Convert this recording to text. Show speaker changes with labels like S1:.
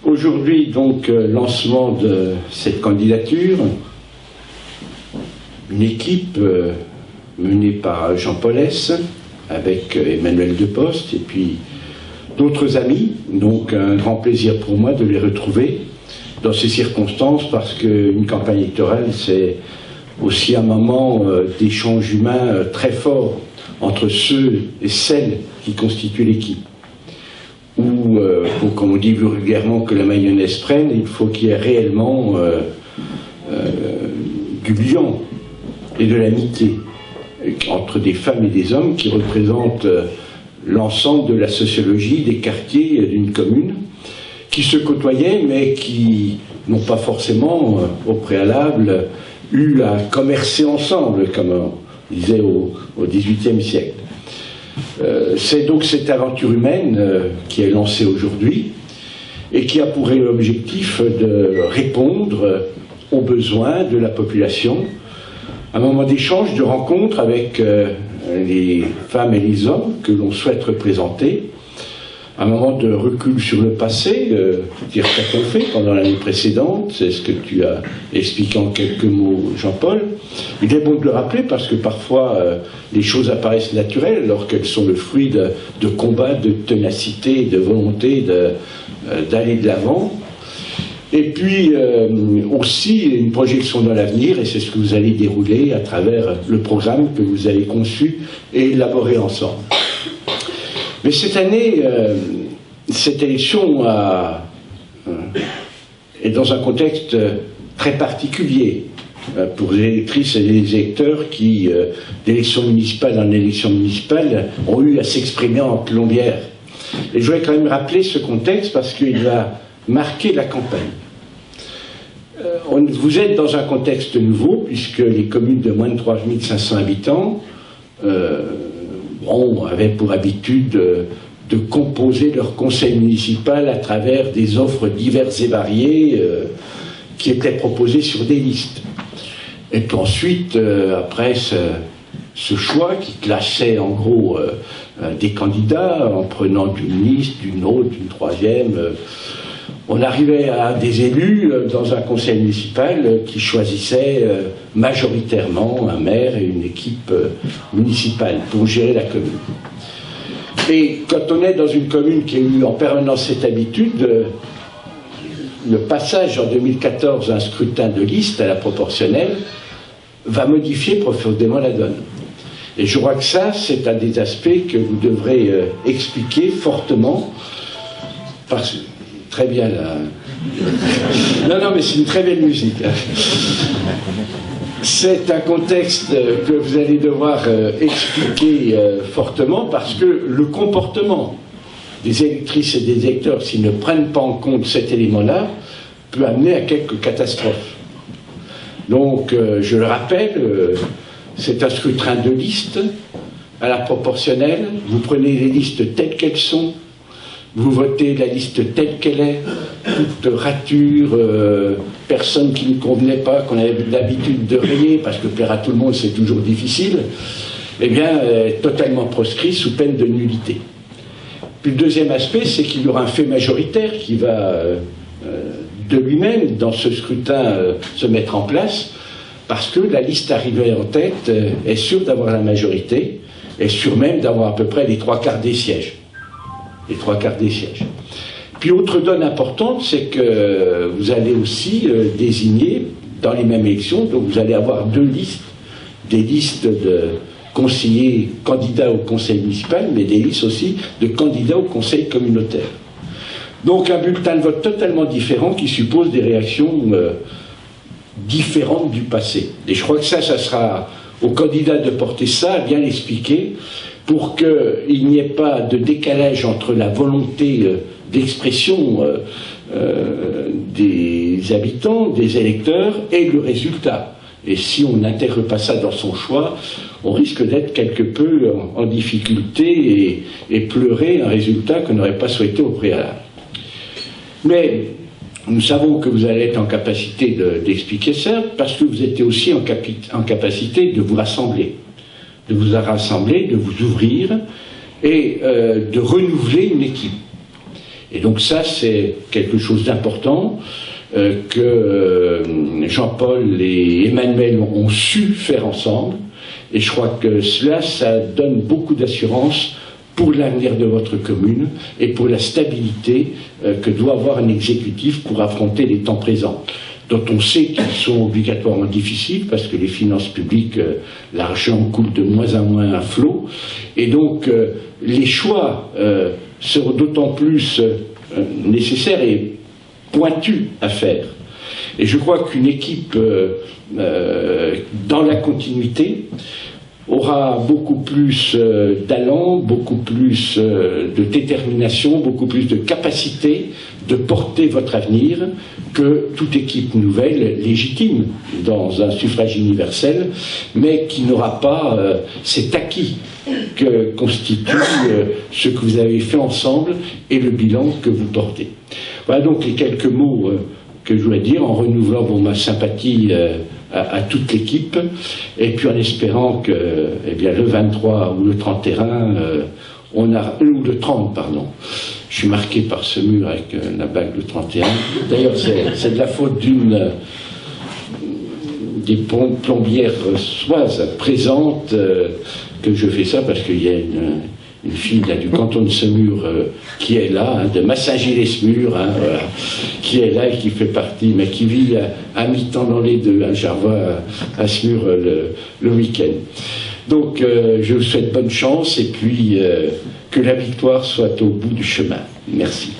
S1: Aujourd'hui, donc, lancement de cette candidature, une équipe menée par Jean Paulès, avec Emmanuel Depost, et puis d'autres amis, donc un grand plaisir pour moi de les retrouver dans ces circonstances, parce qu'une campagne électorale, c'est aussi un moment d'échange humain très fort entre ceux et celles qui constituent l'équipe. Ou, comme on dit vulgairement, que la mayonnaise prenne, il faut qu'il y ait réellement du lien et de l'amitié entre des femmes et des hommes qui représentent l'ensemble de la sociologie des quartiers d'une commune, qui se côtoyaient mais qui n'ont pas forcément au préalable eu à commercer ensemble, comme on disait au XVIIIe siècle. C'est donc cette aventure humaine qui est lancée aujourd'hui et qui a pour objectif de répondre aux besoins de la population, un moment d'échange, de rencontre avec les femmes et les hommes que l'on souhaite représenter, un moment de recul sur le passé, dire ce qu'on fait pendant l'année précédente, c'est ce que tu as expliqué en quelques mots, Jean-Paul. Il est bon de le rappeler parce que parfois les choses apparaissent naturelles alors qu'elles sont le fruit de combats, de ténacité, de volonté d'aller de l'avant. Et puis aussi une projection dans l'avenir, et c'est ce que vous allez dérouler à travers le programme que vous avez conçu et élaboré ensemble. Mais cette année, cette élection est dans un contexte très particulier pour les électrices et les électeurs qui, d'élection municipale en élection municipale, ont eu à s'exprimer en plombière. Et je voudrais quand même rappeler ce contexte parce qu'il va marquer la campagne. Vous êtes dans un contexte nouveau puisque les communes de moins de 3500 habitants avaient pour habitude de composer leur conseil municipal à travers des offres diverses et variées qui étaient proposées sur des listes. Et puis ensuite, après ce choix qui classait en gros des candidats en prenant d'une liste, d'une autre, d'une troisième, on arrivait à des élus dans un conseil municipal qui choisissaient majoritairement un maire et une équipe municipale pour gérer la commune. Et quand on est dans une commune qui a eu en permanence cette habitude, le passage en 2014 d'un scrutin de liste à la proportionnelle va modifier profondément la donne. Et je crois que ça, c'est un des aspects que vous devrez expliquer fortement, parce que très bien là. Non, mais c'est une très belle musique. C'est un contexte que vous allez devoir expliquer fortement parce que le comportement des électrices et des électeurs, s'ils ne prennent pas en compte cet élément-là, peut amener à quelques catastrophes. Donc, je le rappelle, c'est un scrutin de liste à la proportionnelle. Vous prenez les listes telles qu'elles sont. Vous votez la liste telle qu'elle est, toute rature, personne qui ne convenait pas, qu'on avait l'habitude de rayer, parce que plaire à tout le monde c'est toujours difficile, eh bien, totalement proscrit sous peine de nullité. Puis le deuxième aspect, c'est qu'il y aura un fait majoritaire qui va de lui-même, dans ce scrutin, se mettre en place, parce que la liste arrivée en tête est sûre d'avoir la majorité, est sûre même d'avoir à peu près les 3/4 des sièges. Les 3/4 des sièges. Puis autre donne importante, c'est que vous allez aussi désigner dans les mêmes élections, donc vous allez avoir deux listes, des listes de conseillers, candidats au conseil municipal, mais des listes aussi de candidats au conseil communautaire. Donc un bulletin de vote totalement différent qui suppose des réactions différentes du passé. Et je crois que ça sera aux candidats de porter ça, à bien l'expliquer, pour qu'il n'y ait pas de décalage entre la volonté d'expression des habitants, des électeurs, et le résultat. Et si on n'intègre pas ça dans son choix, on risque d'être quelque peu en difficulté et pleurer un résultat qu'on n'aurait pas souhaité au préalable. Mais nous savons que vous allez être en capacité d'expliquer ça, parce que vous êtes aussi en capacité de vous rassembler. De vous rassembler, de vous ouvrir et de renouveler une équipe. Et donc ça, c'est quelque chose d'important que Jean-Paul et Emmanuel ont su faire ensemble. Et je crois que cela, ça donne beaucoup d'assurance pour l'avenir de votre commune et pour la stabilité que doit avoir un exécutif pour affronter les temps présents, dont on sait qu'ils sont obligatoirement difficiles parce que les finances publiques, l'argent coule de moins en moins à flot. Et donc, les choix seront d'autant plus nécessaires et pointus à faire. Et je crois qu'une équipe dans la continuité aura beaucoup plus d'allant, beaucoup plus de détermination, beaucoup plus de capacité de porter votre avenir que toute équipe nouvelle légitime dans un suffrage universel, mais qui n'aura pas cet acquis que constitue ce que vous avez fait ensemble et le bilan que vous portez. Voilà donc les quelques mots que je voulais dire en renouvelant ma sympathie à toute l'équipe, et puis en espérant que eh bien, le 23 ou le 31, ou le 30, pardon, je suis marqué par ce mur avec la bague de 31. D'ailleurs, c'est de la faute d'une des plombières soises présentes que je fais ça, parce qu'il y a une fille là, du canton de Semur qui est là, de Massager-les-Semur, voilà, qui est là et qui fait partie, mais qui vit à mi-temps dans les deux. Je la revois à Semur le week-end. Donc je vous souhaite bonne chance et puis que la victoire soit au bout du chemin. Merci.